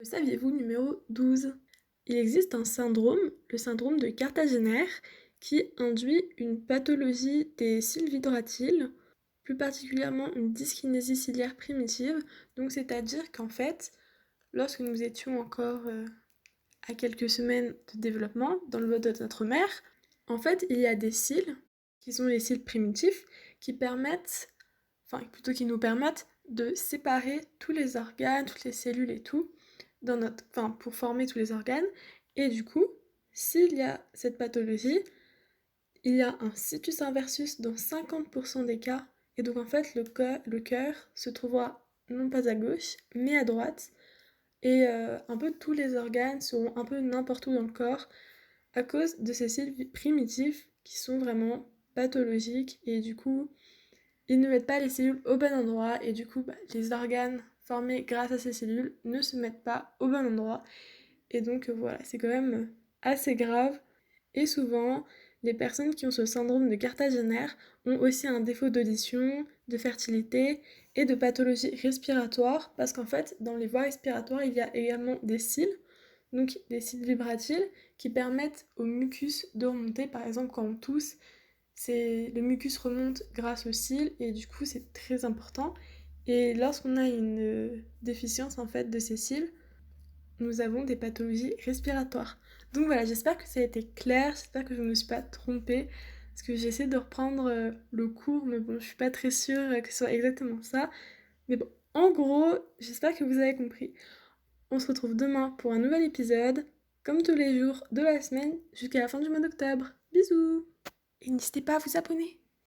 Le saviez-vous numéro 12? Il existe un syndrome, le syndrome de Cartagener, qui induit une pathologie des cils vibratiles, plus particulièrement une dyskinésie ciliaire primitive. Donc c'est-à-dire qu'en fait, lorsque nous étions encore à quelques semaines de développement dans le ventre de notre mère, en fait, il y a des cils, qui sont les cils primitifs, qui qui nous permettent de séparer tous les organes, toutes les cellules et tout, pour former tous les organes. Et du coup, s'il y a cette pathologie, il y a un situs inversus dans 50% des cas. Et donc en fait, le cœur se trouvera non pas à gauche, mais à droite. Et un peu tous les organes seront un peu n'importe où dans le corps à cause de ces cils primitifs qui sont vraiment pathologiques. Et du coup, ils ne mettent pas les cellules au bon endroit. Et du coup, les organes formés grâce à ces cellules ne se mettent pas au bon endroit. Et donc voilà, c'est quand même assez grave. Et souvent, les personnes qui ont ce syndrome de Cartagener ont aussi un défaut d'audition, de fertilité et de pathologie respiratoire, parce qu'en fait, dans les voies respiratoires, il y a également des cils, donc des cils vibratiles, qui permettent au mucus de remonter. Par exemple, quand on tousse, le mucus remonte grâce aux cils, et du coup, c'est très important. Et lorsqu'on a une déficience en fait de ces cils, nous avons des pathologies respiratoires. Donc voilà, j'espère que ça a été clair, j'espère que je ne me suis pas trompée, parce que j'essaie de reprendre le cours, mais bon, je suis pas très sûre que ce soit exactement ça. Mais bon, en gros, j'espère que vous avez compris. On se retrouve demain pour un nouvel épisode, comme tous les jours de la semaine, jusqu'à la fin du mois d'octobre. Bisous! Et n'hésitez pas à vous abonner.